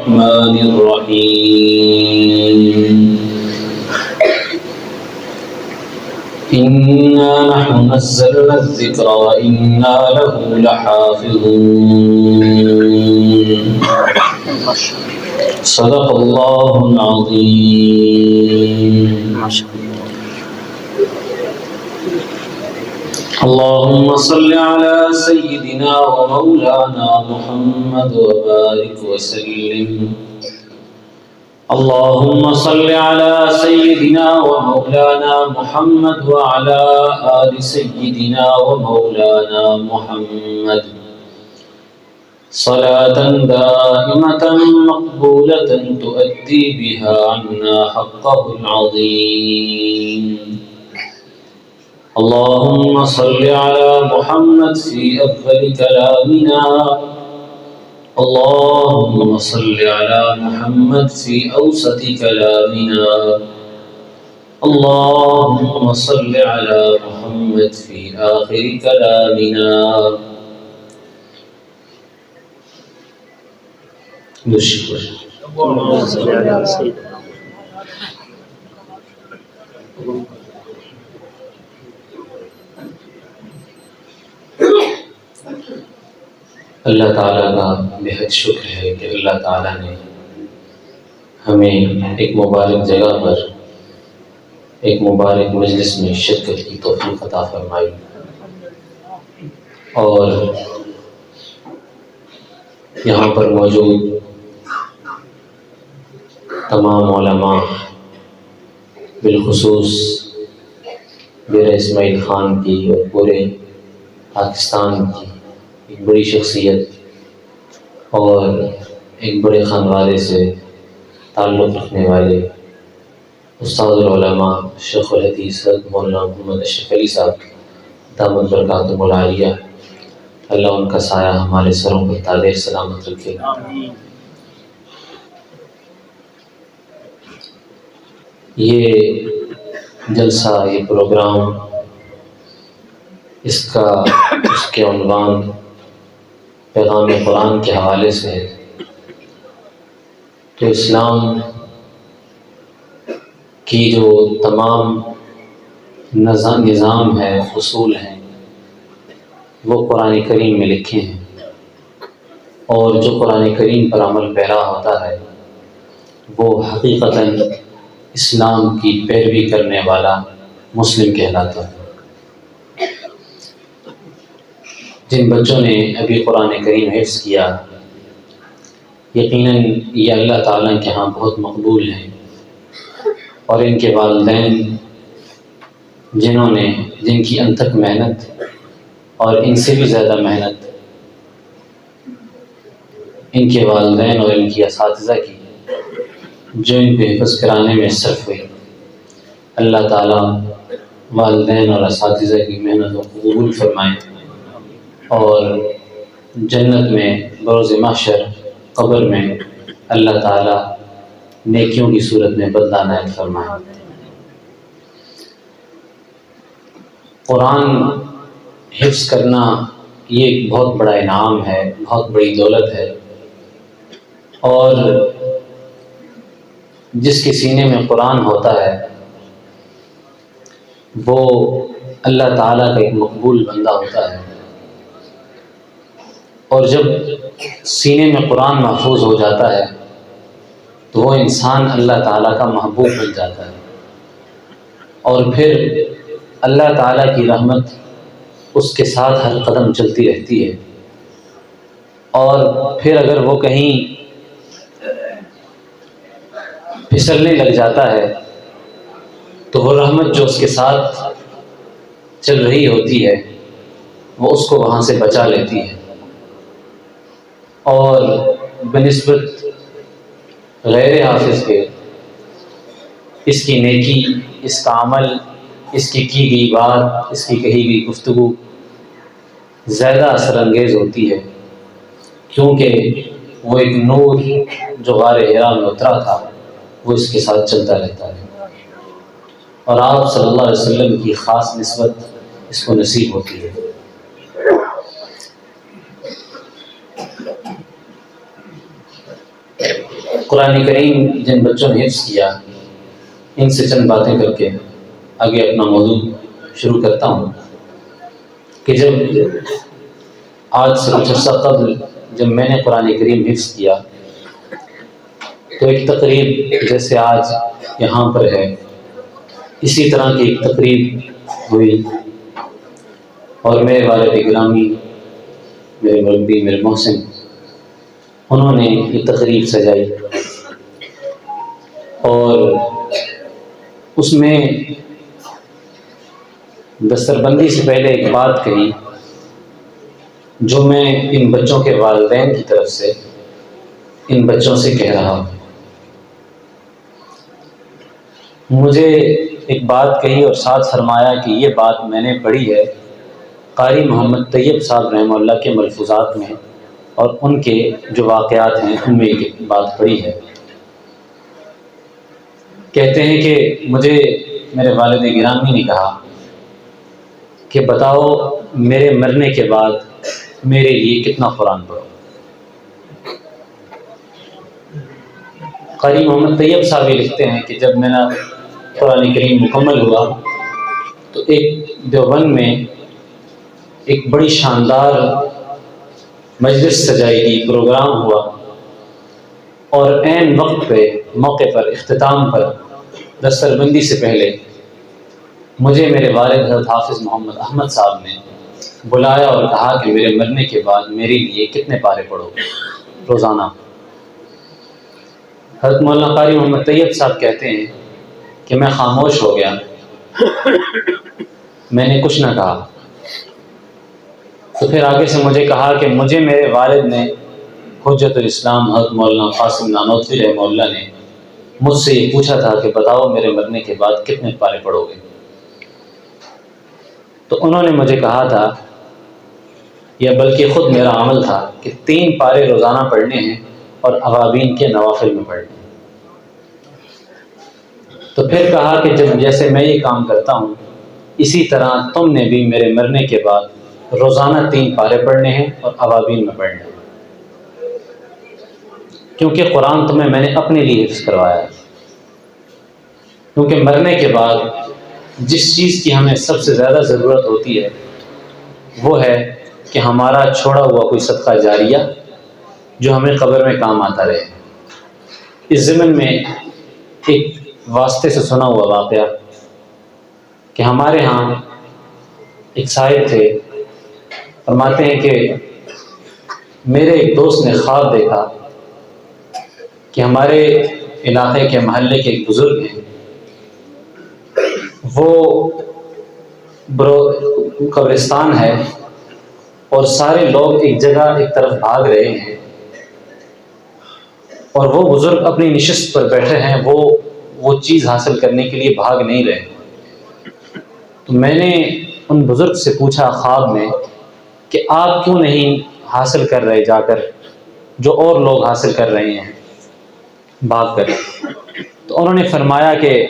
الرحمن الرحيم إنا نحن نزلنا الذكر وإنا له لحافظون صدق الله العظيم. اللهم صل على سيدنا ومولانا محمد وبارك وسلم. اللهم صل على سيدنا ومولانا محمد وعلى آل سيدنا ومولانا محمد صلاة دائمة مقبولة تؤدي بها عنا حقه العظيم. اللهم صل على محمد في أفضل كلامنا. اللهم صل على محمد في أوسط كلامنا. اللهم صل على محمد في آخر كلامنا. نشكر اللهم صل على سيدنا اللہ تعالیٰ کا بہت شکر ہے کہ اللہ تعالیٰ نے ہمیں ایک مبارک جگہ پر ایک مبارک مجلس میں شرکت کی توفیق عطا فرمائی، اور یہاں پر موجود تمام علماء، بالخصوص میرے اسماعیل خان کی اور پورے پاکستان کی ایک بڑی شخصیت اور ایک بڑے خانوادے سے تعلق رکھنے والے استاد العلماء شیخ الحدیث مولانا محمد اشرف علی صاحب دامت برکاتہم العالیہ، اللہ ان کا سایہ ہمارے سروں پر تادیر سلامت رکھے. یہ جلسہ، یہ پروگرام، اس کے عنوان پیغام قرآن کے حوالے سے ہے. تو اسلام کی جو تمام نظام ہے، اصول ہیں، وہ قرآن کریم میں لکھے ہیں، اور جو قرآن کریم پر عمل پیرا ہوتا ہے وہ حقیقتاً اسلام کی پیروی کرنے والا مسلم کہلاتا ہے. جن بچوں نے ابھی قرآن کریم حفظ کیا، یقیناً یہ اللہ تعالیٰ کے ہاں بہت مقبول ہیں، اور ان کے والدین جن کی انتھک محنت اور ان سے بھی زیادہ محنت ان کے والدین اور ان کی اساتذہ کی، جو ان کو حفظ کرانے میں صرف ہوئی، اللہ تعالیٰ والدین اور اساتذہ کی محنت کو قبول فرمائیں، اور جنت میں بروز محشر قبر میں اللہ تعالیٰ نیکیوں کی صورت میں بدلہ عنایت فرمائیں. قرآن حفظ کرنا یہ ایک بہت بڑا انعام ہے، بہت بڑی دولت ہے، اور جس کے سینے میں قرآن ہوتا ہے وہ اللہ تعالیٰ کا ایک مقبول بندہ ہوتا ہے، اور جب سینے میں قرآن محفوظ ہو جاتا ہے تو وہ انسان اللہ تعالیٰ کا محبوب بن جاتا ہے، اور پھر اللہ تعالیٰ کی رحمت اس کے ساتھ ہر قدم چلتی رہتی ہے. اور پھر اگر وہ کہیں پھسلنے لگ جاتا ہے تو وہ رحمت جو اس کے ساتھ چل رہی ہوتی ہے وہ اس کو وہاں سے بچا لیتی ہے، اور بنسبت غیر حافظ کے اس کی نیکی، اس کا عمل، اس کی گئی بات، اس کی کہی گئی گفتگو زیادہ اثر انگیز ہوتی ہے، کیونکہ وہ ایک نور جو غار حرا میں اترا تھا وہ اس کے ساتھ چلتا رہتا ہے، اور آپ صلی اللہ علیہ وسلم کی خاص نسبت اس کو نصیب ہوتی ہے. قرآن کریم جن بچوں نے حفظ کیا، ان سے چند باتیں کر کے آگے اپنا موضوع شروع کرتا ہوں کہ جب آج سے کچھ عرصہ قبل جب میں نے قرآن کریم حفظ کیا تو ایک تقریب جیسے آج یہاں پر ہے اسی طرح کی ایک تقریب ہوئی، اور میرے والد گرامی، میرے مربی، میرے محسن، انہوں نے یہ تقریب سجائی اور اس میں دستربندی سے پہلے ایک بات کہی جو میں ان بچوں کے والدین کی طرف سے ان بچوں سے کہہ رہا ہوں۔ مجھے ایک بات کہی اور ساتھ فرمایا کہ یہ بات میں نے پڑھی ہے قاری محمد طیب صاحب رحمہ اللہ کے ملفوظات میں، اور ان کے جو واقعات ہیں ان میں ایک بات پڑھی ہے۔ کہتے ہیں کہ مجھے میرے والد گرامی نے کہا کہ بتاؤ میرے مرنے کے بعد میرے لیے کتنا قرآن پڑھو۔ قاری محمد طیب صاحب یہ لکھتے ہیں کہ جب میرا قرآن کریم مکمل ہوا تو ایک دیوبند میں ایک بڑی شاندار مجلس سجائی گئی، پروگرام ہوا، اور عین وقت پہ موقع پر اختتام پر دستربندی سے پہلے مجھے میرے والد حضرت حافظ محمد احمد صاحب نے بلایا اور کہا کہ میرے مرنے کے بعد میرے لیے کتنے پارے پڑھو روزانہ۔ حضرت مولانا قاری محمد طیب صاحب کہتے ہیں کہ میں خاموش ہو گیا، میں نے کچھ نہ کہا۔ تو پھر آگے سے مجھے کہا کہ مجھے میرے والد نے حجت الاسلام حضرت مولانا قاسم نانوتوی رحمہ اللہ نے مجھ سے یہ پوچھا تھا کہ بتاؤ میرے مرنے کے بعد کتنے پارے پڑھو گے؟ تو انہوں نے مجھے کہا تھا، یا بلکہ خود میرا عمل تھا، کہ 3 پارے روزانہ پڑھنے ہیں اور اوابین کے نوافل میں پڑھنے ہیں۔ تو پھر کہا کہ جب جیسے میں یہ کام کرتا ہوں اسی طرح تم نے بھی میرے مرنے کے بعد روزانہ 3 پارے پڑھنے ہیں اور اوابین میں پڑھنے ہیں، کیونکہ قرآن تمہیں میں نے اپنے لیے حفظ کروایا ہے۔ کیونکہ مرنے کے بعد جس چیز کی ہمیں سب سے زیادہ ضرورت ہوتی ہے وہ ہے کہ ہمارا چھوڑا ہوا کوئی صدقہ جاریہ جو ہمیں قبر میں کام آتا رہے۔ اس ضمن میں ایک واسطے سے سنا ہوا واقعہ کہ ہمارے ہاں ایک صاحب تھے، فرماتے ہیں کہ میرے ایک دوست نے خواب دیکھا کہ ہمارے علاقے کے محلے کے ایک بزرگ ہیں، وہ قبرستان ہے اور سارے لوگ ایک جگہ ایک طرف بھاگ رہے ہیں، اور وہ بزرگ اپنی نشست پر بیٹھے ہیں، وہ چیز حاصل کرنے کے لیے بھاگ نہیں رہے۔ تو میں نے ان بزرگ سے پوچھا خواب میں کہ آپ کیوں نہیں حاصل کر رہے جا کر جو اور لوگ حاصل کر رہے ہیں بھاگ کر؟ تو انہوں نے فرمایا کہ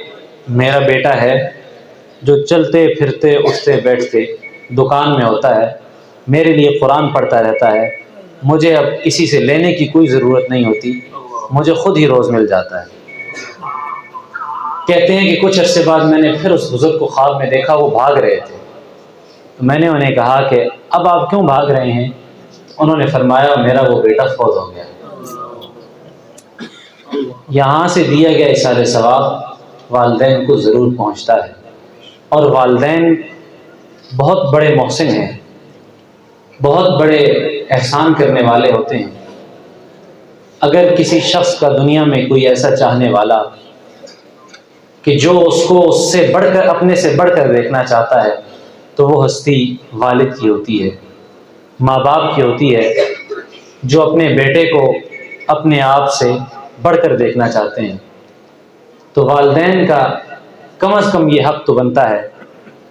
میرا بیٹا ہے جو چلتے پھرتے اٹھتے بیٹھتے دکان میں ہوتا ہے، میرے لیے قرآن پڑھتا رہتا ہے، مجھے اب کسی سے لینے کی کوئی ضرورت نہیں ہوتی، مجھے خود ہی روز مل جاتا ہے۔ کہتے ہیں کہ کچھ عرصے بعد میں نے پھر اس بزرگ کو خواب میں دیکھا، وہ بھاگ رہے تھے۔ تو میں نے انہیں کہا کہ اب آپ کیوں بھاگ رہے ہیں؟ انہوں نے فرمایا میرا وہ بیٹا فوت ہو گیا۔ یہاں سے دیا گیا اثار ثواب والدین کو ضرور پہنچتا ہے، اور والدین بہت بڑے محسن ہیں، بہت بڑے احسان کرنے والے ہوتے ہیں۔ اگر کسی شخص کا دنیا میں کوئی ایسا چاہنے والا کہ جو اس کو اس سے بڑھ کر اپنے سے بڑھ کر دیکھنا چاہتا ہے تو وہ ہستی والد کی ہوتی ہے، ماں باپ کی ہوتی ہے، جو اپنے بیٹے کو اپنے آپ سے بڑھ کر دیکھنا چاہتے ہیں۔ تو والدین کا کم از کم یہ حق تو بنتا ہے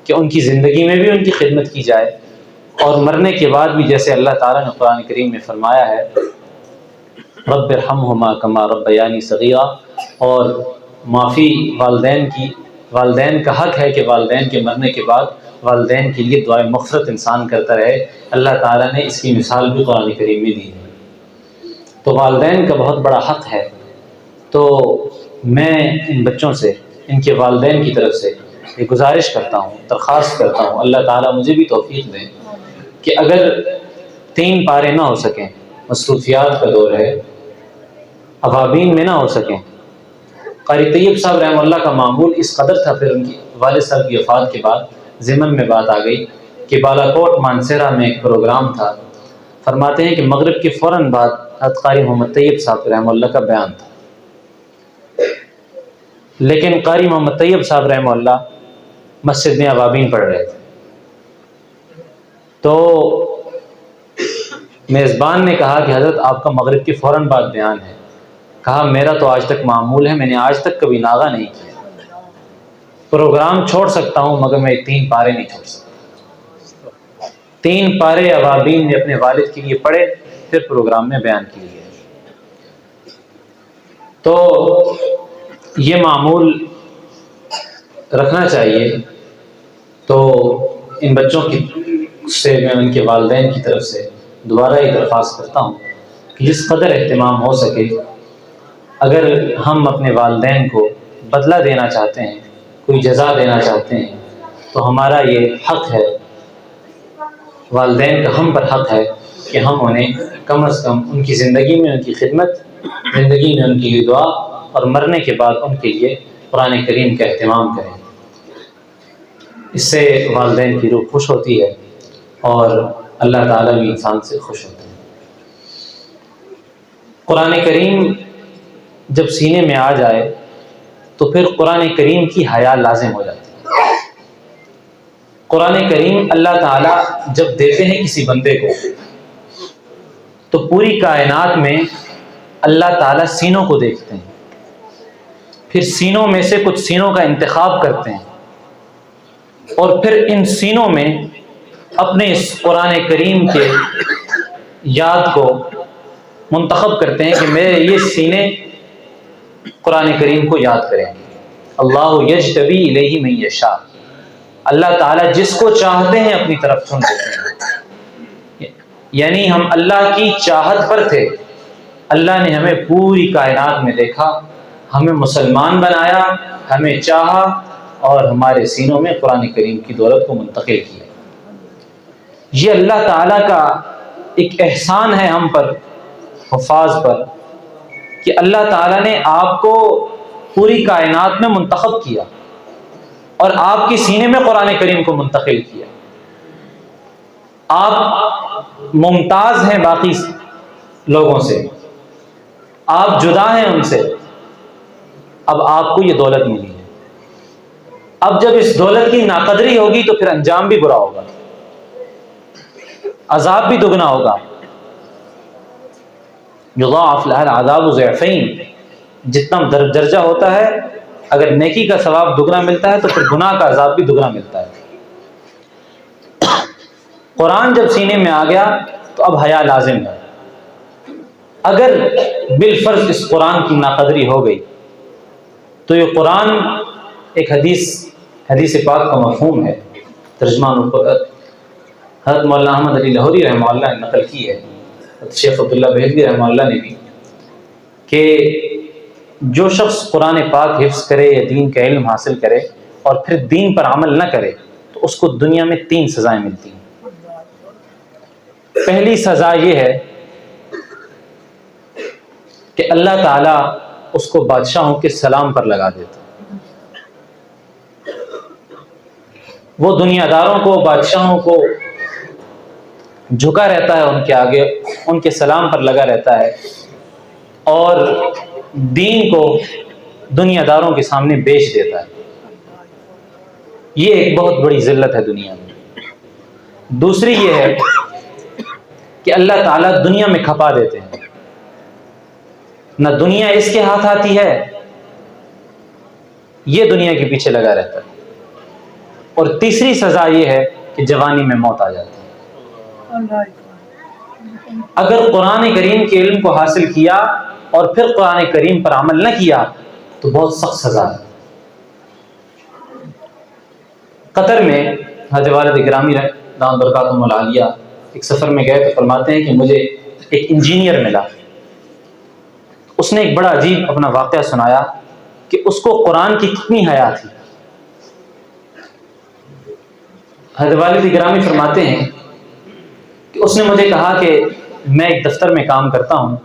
کہ ان کی زندگی میں بھی ان کی خدمت کی جائے، اور مرنے کے بعد بھی جیسے اللہ تعالیٰ نے قرآن کریم میں فرمایا ہے رب ارحمہما کما ربیانی صغیرا، اور معافی والدین کا حق ہے کہ والدین کے مرنے کے بعد والدین کے لیے دعائے مغفرت انسان کرتا رہے۔ اللہ تعالیٰ نے اس کی مثال بھی قرآن کریم میں دی ہے۔ تو والدین کا بہت بڑا حق ہے تو میں ان بچوں سے، ان کے والدین کی طرف سے یہ گزارش کرتا ہوں، درخواست کرتا ہوں، اللہ تعالیٰ مجھے بھی توفیق دیں کہ اگر 3 پارے نہ ہو سکیں، مصروفیات کا دور ہے، ابابین میں نہ ہو سکیں، قاری طیب صاحب رحمہ اللہ کا معمول اس قدر تھا، پھر ان کی والد صاحب کی وفات کے بعد ضمن میں بات آ گئی کہ بالاکوٹ مانسیرا میں ایک پروگرام تھا، فرماتے ہیں کہ مغرب کے فوراً بعد حضرت قاری محمد طیب صاحب رحمہ اللہ کا بیان تھا، لیکن قاری محمد طیب صاحب رحمہ اللہ مسجد میں ابابین پڑھ رہے تھے، تو میزبان نے کہا کہ حضرت آپ کا مغرب کے فوراً بعد بیان ہے، کہا میرا تو آج تک معمول ہے، میں نے آج تک کبھی ناغہ نہیں کیا، پروگرام چھوڑ سکتا ہوں مگر میں 3 پارے نہیں چھوڑ سکتا۔ 3 پارے ابابین نے اپنے والد کے لیے پڑھے، پھر پروگرام میں بیان کیے گئے۔ تو یہ معمول رکھنا چاہیے۔ تو ان بچوں کی سے میں ان کے والدین کی طرف سے دوبارہ یہ درخواست کرتا ہوں کہ جس قدر اہتمام ہو سکے، اگر ہم اپنے والدین کو بدلہ دینا چاہتے ہیں، کوئی جزا دینا چاہتے ہیں، تو ہمارا یہ حق ہے، والدین کا ہم پر حق ہے کہ ہم انہیں کم از کم ان کی زندگی میں ان کی خدمت، زندگی میں ان کی دعا، اور مرنے کے بعد ان کے لیے قرآن کریم کا اہتمام کریں۔ اس سے والدین کی روح خوش ہوتی ہے اور اللہ تعالیٰ بھی انسان سے خوش ہوتا ہے۔ قرآن کریم جب سینے میں آ جائے تو پھر قرآن کریم کی حیا لازم ہو جاتی ہے۔ قرآن کریم اللہ تعالیٰ جب دیتے ہیں کسی بندے کو تو پوری کائنات میں اللہ تعالیٰ سینوں کو دیکھتے ہیں، پھر سینوں میں سے کچھ سینوں کا انتخاب کرتے ہیں، اور پھر ان سینوں میں اپنے اس قرآن کریم کے یاد کو منتخب کرتے ہیں کہ میرے یہ سینے قرآن کریم کو یاد کریں۔ اللہ یجتبی الیہ من یشاء، اللہ تعالیٰ جس کو چاہتے ہیں اپنی طرف چن لیتے ہیں۔ یعنی ہم اللہ کی چاہت پر تھے، اللہ نے ہمیں پوری کائنات میں دیکھا، ہمیں مسلمان بنایا، ہمیں چاہا، اور ہمارے سینوں میں قرآن کریم کی دولت کو منتقل کیا۔ یہ اللہ تعالیٰ کا ایک احسان ہے ہم پر، حفاظ پر، کہ اللہ تعالیٰ نے آپ کو پوری کائنات میں منتخب کیا اور آپ کے سینے میں قرآن کریم کو منتقل کیا۔ آپ ممتاز ہیں باقی لوگوں سے، آپ جدا ہیں ان سے، اب آپ کو یہ دولت ملی ہے۔ اب جب اس دولت کی ناقدری ہوگی تو پھر انجام بھی برا ہوگا، عذاب بھی دگنا ہوگا۔ یضاعف لها العذاب ضعفین، جتنا درجہ ہوتا ہے، اگر نیکی کا ثواب دگنا ملتا ہے تو پھر گناہ کا عذاب بھی دگنا ملتا ہے۔ قرآن جب سینے میں آ گیا تو اب حیا لازم ہے۔ اگر بالفرض اس قرآن کی ناقدری ہو گئی تو یہ قرآن ایک حدیث پاک کا مفہوم ہے، ترجمہ حضرت مولانا احمد علی لاہوری رحمہ اللہ نے نقل کی ہے، شیخ عبداللہ بہلوی رحمہ اللہ نے بھی، کہ جو شخص قرآن پاک حفظ کرے یا دین کا علم حاصل کرے اور پھر دین پر عمل نہ کرے تو اس کو دنیا میں 3 سزائیں ملتی ہیں۔ پہلی سزا یہ ہے کہ اللہ تعالیٰ اس کو بادشاہوں کے سلام پر لگا دیتا، وہ دنیا داروں کو، بادشاہوں کو جھکا رہتا ہے، ان کے آگے ان کے سلام پر لگا رہتا ہے، اور دین کو دنیا داروں کے سامنے بیچ دیتا ہے۔ یہ ایک بہت بڑی ذلت ہے دنیا میں۔ دوسری یہ ہے کہ اللہ تعالیٰ دنیا میں کھپا دیتے ہیں، نہ دنیا اس کے ہاتھ آتی ہے، یہ دنیا کے پیچھے لگا رہتا ہے۔ اور تیسری سزا یہ ہے کہ جوانی میں موت آ جاتی ہے۔ اگر قرآن کریم کے علم کو حاصل کیا اور پھر قرآن کریم پر عمل نہ کیا تو بہت سخت سزا ہے۔ قطر میں حضرت والد گرامی دامت برکاتہم العالیہ ایک سفر میں گئے تو فرماتے ہیں کہ مجھے ایک انجینئر ملا، اس نے ایک بڑا عجیب اپنا واقعہ سنایا کہ اس کو قرآن کی کتنی حیا تھی۔ حضرت والد گرامی فرماتے ہیں کہ اس نے مجھے کہا کہ میں ایک دفتر میں کام کرتا ہوں،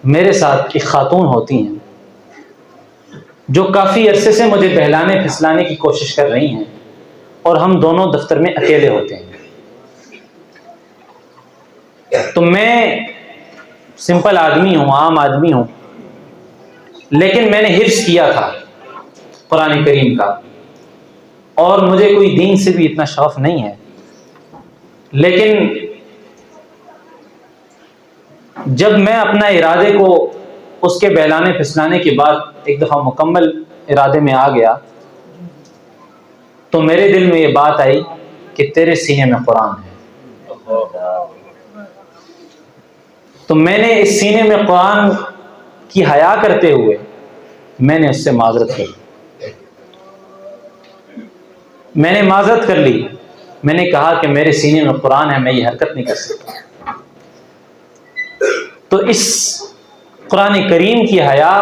میرے ساتھ ایک خاتون ہوتی ہیں جو کافی عرصے سے مجھے بہلانے پھسلانے کی کوشش کر رہی ہیں، اور ہم دونوں دفتر میں اکیلے ہوتے ہیں۔ تو میں سمپل آدمی ہوں، عام آدمی ہوں، لیکن میں نے حفظ کیا تھا قرآن کریم کا، اور مجھے کوئی دین سے بھی اتنا شوق نہیں ہے، لیکن جب میں اپنا ارادے کو اس کے بہلانے پھسلانے کے بعد ایک دفعہ مکمل ارادے میں آ گیا، تو میرے دل میں یہ بات آئی کہ تیرے سینے میں قرآن ہے۔ تو میں نے اس سینے میں قرآن کی حیا کرتے ہوئے میں نے اس سے معذرت کی، میں نے معذرت کر لی، میں نے کہا کہ میرے سینے میں قرآن ہے، میں یہ حرکت نہیں کر سکتا۔ تو اس قرآن کریم کی حیا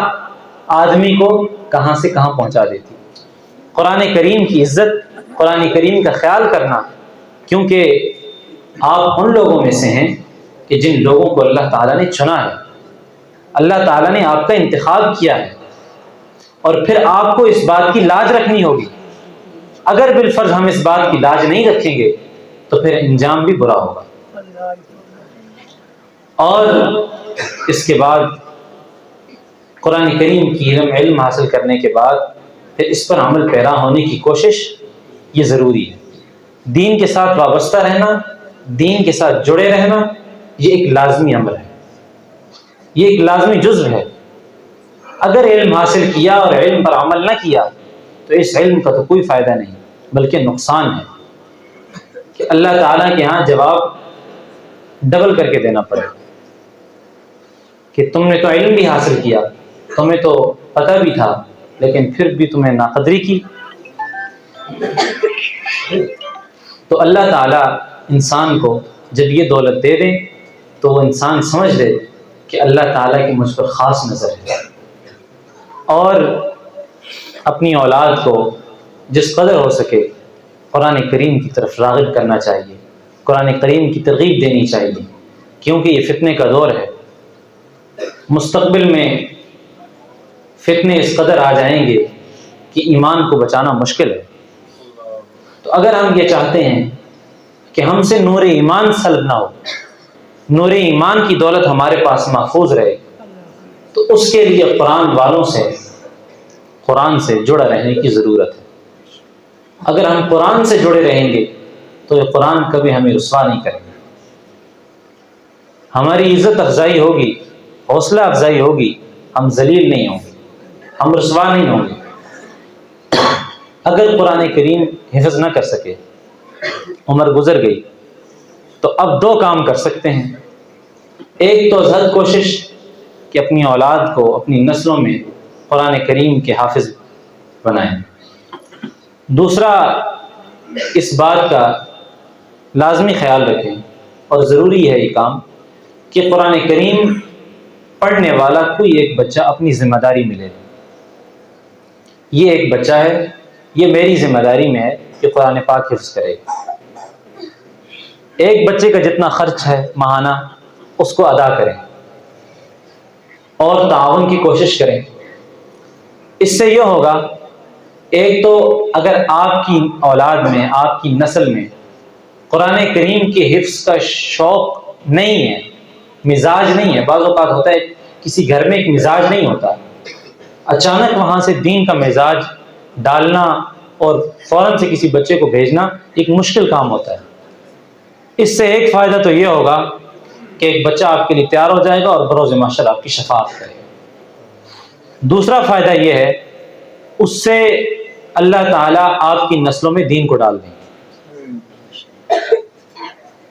آدمی کو کہاں سے کہاں پہنچا دیتی۔ قرآن کریم کی عزت، قرآن کریم کا خیال کرنا، کیونکہ آپ ان لوگوں میں سے ہیں کہ جن لوگوں کو اللہ تعالیٰ نے چنا ہے، اللہ تعالیٰ نے آپ کا انتخاب کیا ہے، اور پھر آپ کو اس بات کی لاج رکھنی ہوگی۔ اگر بالفرض ہم اس بات کی لاج نہیں رکھیں گے تو پھر انجام بھی برا ہوگا۔ اور اس کے بعد قرآن کریم کی علم حاصل کرنے کے بعد پھر اس پر عمل پیرا ہونے کی کوشش یہ ضروری ہے۔ دین کے ساتھ وابستہ رہنا، دین کے ساتھ جڑے رہنا، یہ ایک لازمی عمل ہے، یہ ایک لازمی جزو ہے۔ اگر علم حاصل کیا اور علم پر عمل نہ کیا تو اس علم کا تو کوئی فائدہ نہیں، بلکہ نقصان ہے کہ اللہ تعالیٰ کے ہاں جواب ڈبل کر کے دینا پڑے کہ تم نے تو علم بھی حاصل کیا، تمہیں تو پتہ بھی تھا، لیکن پھر بھی تمہیں ناقدری کی۔ تو اللہ تعالیٰ انسان کو جب یہ دولت دے دیں تو وہ انسان سمجھ لے کہ اللہ تعالیٰ کی مجھ پر خاص نظر ہے، اور اپنی اولاد کو جس قدر ہو سکے قرآن کریم کی طرف راغب کرنا چاہیے، قرآن کریم کی ترغیب دینی چاہیے، کیونکہ یہ فتنے کا دور ہے۔ مستقبل میں فتنے اس قدر آ جائیں گے کہ ایمان کو بچانا مشکل ہے۔ تو اگر ہم یہ چاہتے ہیں کہ ہم سے نور ایمان سلب نہ ہو، نور ایمان کی دولت ہمارے پاس محفوظ رہے، تو اس کے لیے قرآن والوں سے، قرآن سے جڑا رہنے کی ضرورت ہے۔ اگر ہم قرآن سے جڑے رہیں گے تو یہ قرآن کبھی ہمیں رسوا نہیں کرے گا، ہماری عزت افزائی ہوگی، حوصلہ افزائی ہوگی، ہم ذلیل نہیں ہوں گے، ہم رسوا نہیں ہوں گے۔ اگر قرآن کریم حفظ نہ کر سکے، عمر گزر گئی، تو اب دو کام کر سکتے ہیں۔ ایک تو ازحد کوشش کہ اپنی اولاد کو، اپنی نسلوں میں قرآن کریم کے حافظ بنائیں۔ دوسرا، اس بات کا لازمی خیال رکھیں، اور ضروری ہے یہ کام، کہ قرآن کریم پڑھنے والا کوئی ایک بچہ اپنی ذمہ داری میں لے لے۔ یہ ایک بچہ ہے، یہ میری ذمہ داری میں ہے کہ قرآن پاک حفظ کرے گا۔ ایک بچے کا جتنا خرچ ہے ماہانہ اس کو ادا کریں، اور تعاون کی کوشش کریں۔ اس سے یہ ہوگا، ایک تو اگر آپ کی اولاد میں، آپ کی نسل میں قرآن کریم کے حفظ کا شوق نہیں ہے، مزاج نہیں ہے، بعض اوقات ہوتا ہے کسی گھر میں ایک مزاج نہیں ہوتا، اچانک وہاں سے دین کا مزاج ڈالنا اور فوراً سے کسی بچے کو بھیجنا ایک مشکل کام ہوتا ہے۔ اس سے ایک فائدہ تو یہ ہوگا کہ ایک بچہ آپ کے لیے تیار ہو جائے گا اور بروز محشر آپ کی شفاعت کرے گا۔ دوسرا فائدہ یہ ہے، اس سے اللہ تعالیٰ آپ کی نسلوں میں دین کو ڈال دیں گے،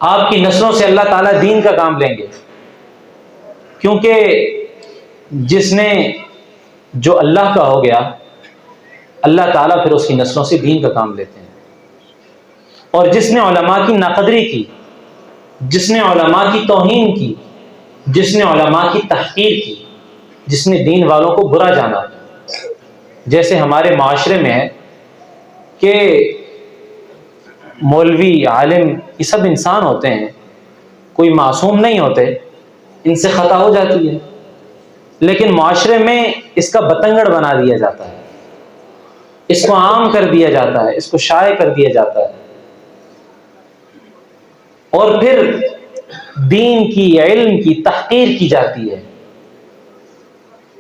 آپ کی نسلوں سے اللہ تعالیٰ دین کا کام لیں گے، کیونکہ جس نے جو اللہ کا ہو گیا، اللہ تعالیٰ پھر اس کی نسلوں سے دین کا کام لیتے ہیں۔ اور جس نے علماء کی ناقدری کی، جس نے علماء کی توہین کی، جس نے علماء کی تحقیر کی، جس نے دین والوں کو برا جانا. جیسے ہمارے معاشرے میں ہے کہ مولوی عالم یہ سب انسان ہوتے ہیں، کوئی معصوم نہیں ہوتے، ان سے خطا ہو جاتی ہے، لیکن معاشرے میں اس کا بتنگڑ بنا دیا جاتا ہے، اس کو عام کر دیا جاتا ہے، اس کو شائع کر دیا جاتا ہے، اور پھر دین کی علم کی تحقیر کی جاتی ہے.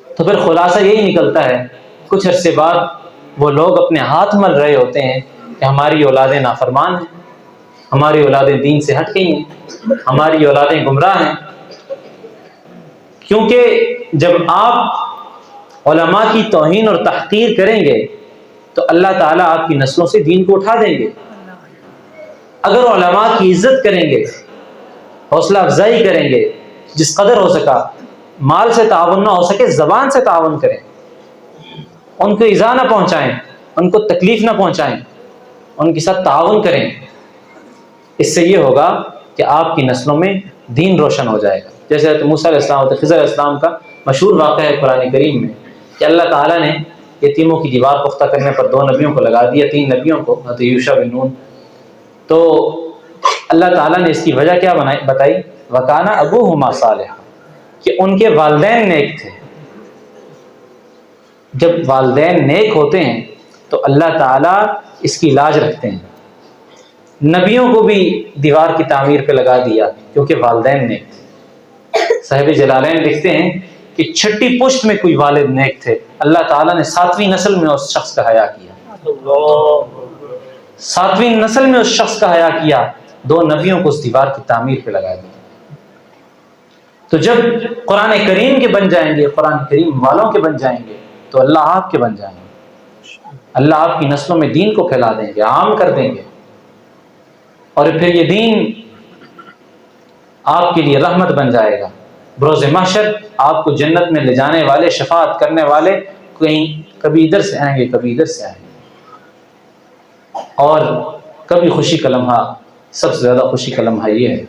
تو پھر خلاصہ یہی نکلتا ہے کچھ عرصے بعد وہ لوگ اپنے ہاتھ مل رہے ہوتے ہیں کہ ہماری اولادیں نافرمان ہیں، ہماری اولادیں دین سے ہٹ گئی ہیں، ہماری اولادیں گمراہ ہیں. کیونکہ جب آپ علماء کی توہین اور تحقیر کریں گے تو اللہ تعالیٰ آپ کی نسلوں سے دین کو اٹھا دیں گے. اگر علماء کی عزت کریں گے، حوصلہ افزائی کریں گے، جس قدر ہو سکا، مال سے تعاون نہ ہو سکے زبان سے تعاون کریں، ان کو ایذا نہ پہنچائیں، ان کو تکلیف نہ پہنچائیں، ان کے ساتھ تعاون کریں. اس سے یہ ہوگا کہ آپ کی نسلوں میں دین روشن ہو جائے گا. جیسے حضرت موسیٰ علیہ السلام اور خضر علیہ السلام کا مشہور واقعہ ہے قرآن کریم میں کہ اللہ تعالیٰ نے یتیموں کی دیوار پختہ کرنے پر 2 نبیوں کو لگا دیا، 3 نبیوں کو، حضرت یوشع بن نون. تو اللہ تعالیٰ نے اس کی وجہ کیا بتائی؟ وَكَانَ أَبُوهُمَا صَالِحًا، کہ ان کے والدین نیک تھے. جب والدین نیک ہوتے ہیں تو اللہ تعالیٰ اس کی لاج رکھتے ہیں. نبیوں کو بھی دیوار کی تعمیر پہ لگا دیا کیونکہ والدین نیک تھے. صاحب جلالین لکھتے ہیں کہ 6ٹھی پشت میں کوئی والد نیک تھے، اللہ تعالیٰ نے 7ویں نسل میں اس شخص کا حیا کیا. 7ویں نسل میں اس شخص کا حیا کیا، 2 نبیوں کو اس دیوار کی تعمیر پہ لگا دیا. تو جب قرآن کریم کے بن جائیں گے، قرآن کریم والوں کے بن جائیں گے، تو اللہ آپ کے بن جائیں گے. اللہ آپ کی نسلوں میں دین کو پھیلا دیں گے، عام کر دیں گے، اور پھر یہ دین آپ کے لیے رحمت بن جائے گا. بروز محشر آپ کو جنت میں لے جانے والے، شفاعت کرنے والے کبھی ادھر سے آئیں گے، کبھی ادھر سے آئیں گے. اور کبھی خوشی کا لمحہ، سب سے زیادہ خوشی کا لمحہ یہ ہے،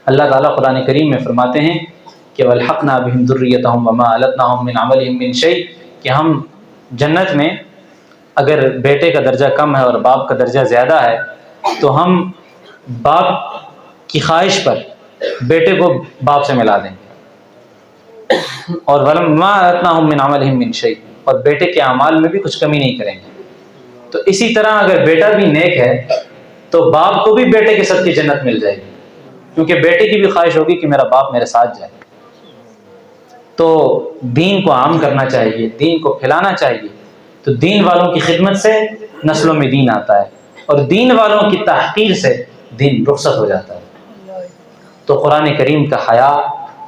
اللہ تعالیٰ قرآن کریم میں فرماتے ہیں کہ وَالْحَقْنَا بِهِمْ ذُرِّيَّتَهُمْ وَمَا أَلَتْنَاهُمْ مِنْ عَمَلِهِمْ مِنْ شَيْءٍ، کہ ہم جنت میں اگر بیٹے کا درجہ کم ہے اور باپ کا درجہ زیادہ ہے تو ہم باپ کی خواہش پر بیٹے کو باپ سے ملا دیں گے، اور وَمَا أَلَتْنَاهُمْ مِنْ عَمَلِهِمْ مِنْ شَيْءٍ، اور بیٹے کے اعمال میں بھی کچھ کمی نہیں کریں گے. تو اسی طرح اگر بیٹا بھی نیک ہے تو باپ کو بھی بیٹے کے صدقے جنت مل جائے گی، کیونکہ بیٹے کی بھی خواہش ہوگی کہ میرا باپ میرے ساتھ جائے. تو دین کو عام کرنا چاہیے، دین کو پھیلانا چاہیے. تو دین والوں کی خدمت سے نسلوں میں دین آتا ہے، اور دین والوں کی تحقیر سے دین رخصت ہو جاتا ہے. تو قرآن کریم کا حیا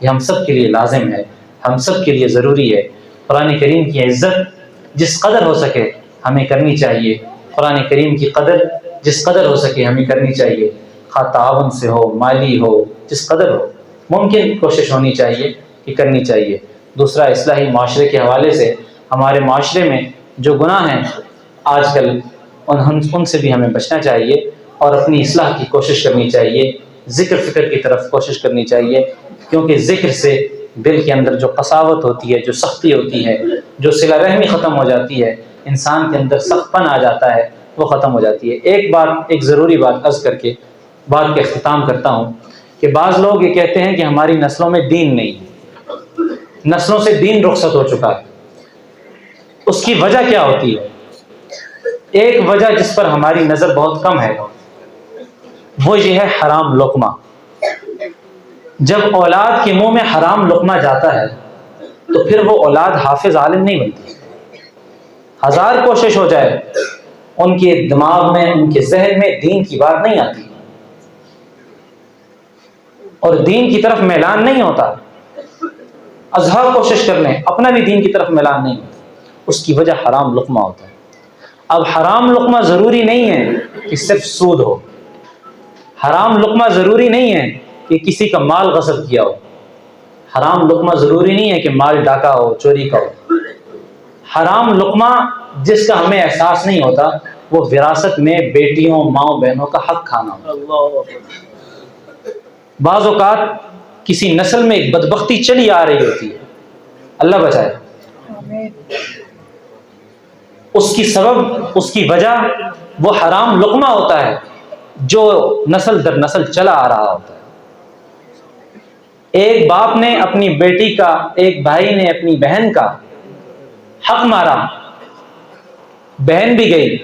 یہ ہم سب کے لیے لازم ہے، ہم سب کے لیے ضروری ہے. قرآن کریم کی عزت جس قدر ہو سکے ہمیں کرنی چاہیے، قرآن کریم کی قدر جس قدر ہو سکے ہمیں کرنی چاہیے، خواہ تعاون سے ہو، مالی ہو، جس قدر ہو ممکن کوشش ہونی چاہیے کہ کرنی چاہیے. دوسرا، اصلاحی معاشرے کے حوالے سے ہمارے معاشرے میں جو گناہ ہیں آج کل ان سے بھی ہمیں بچنا چاہیے اور اپنی اصلاح کی کوشش کرنی چاہیے. ذکر فکر کی طرف کوشش کرنی چاہیے، کیونکہ ذکر سے دل کے اندر جو قساوت ہوتی ہے، جو سختی ہوتی ہے، جو صلہ رحمی ختم ہو جاتی ہے، انسان کے اندر سخت پن آ جاتا ہے، وہ ختم ہو جاتی ہے. ایک ضروری بات عرض کر کے بات کا اختتام کرتا ہوں کہ بعض لوگ یہ کہتے ہیں کہ ہماری نسلوں میں دین نہیں ہے، نسلوں سے دین رخصت ہو چکا ہے. اس کی وجہ کیا ہوتی ہے؟ ایک وجہ جس پر ہماری نظر بہت کم ہے وہ یہ ہے حرام لقمہ. جب اولاد کے منہ میں حرام لقمہ جاتا ہے تو پھر وہ اولاد حافظ عالم نہیں بنتی. 1000 کوشش ہو جائے ان کے دماغ میں، ان کے ذہن میں دین کی بات نہیں آتی اور دین کی طرف میلان نہیں ہوتا. 1000 کوشش کر لیں اپنا بھی دین کی طرف میلان نہیں ہوتا. اس کی وجہ حرام لقمہ ہوتا ہے. اب حرام لقمہ ضروری نہیں ہے کہ صرف سود ہو، حرام لقمہ ضروری نہیں ہے کہ کسی کا مال غصب کیا ہو، حرام لقمہ ضروری نہیں ہے کہ مال ڈاکا ہو، چوری کا ہو. حرام لقمہ جس کا ہمیں احساس نہیں ہوتا وہ وراثت میں بیٹیوں، ماؤں، بہنوں کا حق کھانا ہو. بعض اوقات کسی نسل میں ایک بدبختی چلی آ رہی ہوتی ہے، اللہ بچائے. اس کی سبب، اس کی وجہ وہ حرام لقمہ ہوتا ہے جو نسل در نسل چلا آ رہا ہوتا ہے. ایک باپ نے اپنی بیٹی کا، ایک بھائی نے اپنی بہن کا حق مارا، بہن بھی گئی،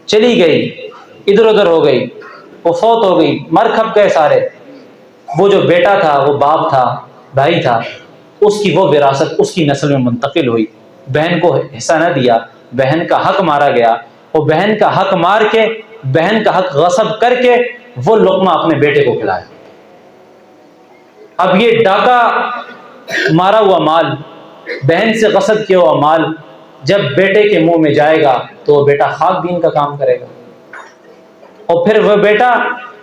چلی گئی، ادھر ادھر ہو گئی، وہ فوت ہو گئی، مر کھپ گئے سارے. وہ جو بیٹا تھا، وہ باپ تھا، بھائی تھا، اس کی وہ وراثت اس کی نسل میں منتقل ہوئی. بہن کو حصہ نہ دیا، بہن کا حق مارا گیا، وہ بہن کا حق مار کے، بہن کا حق غصب کر کے وہ لقمہ اپنے بیٹے کو کھلایا. اب یہ ڈاکہ مارا ہوا مال، بہن سے غصب کیا ہوا مال جب بیٹے کے منہ میں جائے گا تو وہ بیٹا خاک دین کا کام کرے گا، اور پھر وہ بیٹا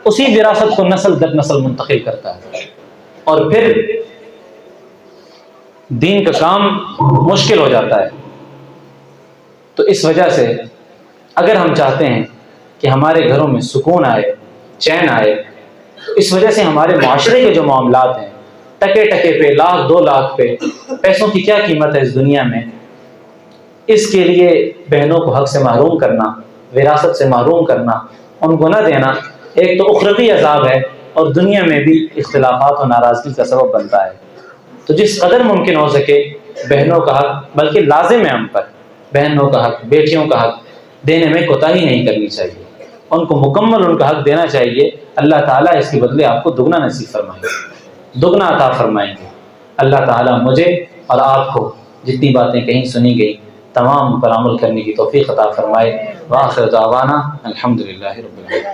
اسی وراثت کو نسل در نسل منتقل کرتا ہے، اور پھر دین کا کام مشکل ہو جاتا ہے. تو اس وجہ سے اگر ہم چاہتے ہیں کہ ہمارے گھروں میں سکون آئے، چین آئے، تو اس وجہ سے ہمارے معاشرے کے جو معاملات ہیں، ٹکے ٹکے پہ، لاکھ 2 لاکھ پہ، پیسوں کی کیا قیمت ہے اس دنیا میں، اس کے لیے بہنوں کو حق سے محروم کرنا، وراثت سے محروم کرنا، ان کو نہ دینا، ایک تو اخروی عذاب ہے اور دنیا میں بھی اختلافات و ناراضگی کا سبب بنتا ہے. تو جس قدر ممکن ہو سکے بہنوں کا حق، بلکہ لازم ہے ہم پر بہنوں کا حق، بیٹیوں کا حق دینے میں کوتاہی نہیں کرنی چاہیے، ان کو مکمل ان کا حق دینا چاہیے. اللہ تعالیٰ اس کے بدلے آپ کو دگنا نصیب فرمائیں گے، دگنا عطا فرمائیں گے. اللہ تعالیٰ مجھے اور آپ کو جتنی باتیں کہیں سنی گئی تمام پر عمل کرنے کی توفیق عطا فرمائے. وآخر دعوانا الحمدللہ رب العالمین.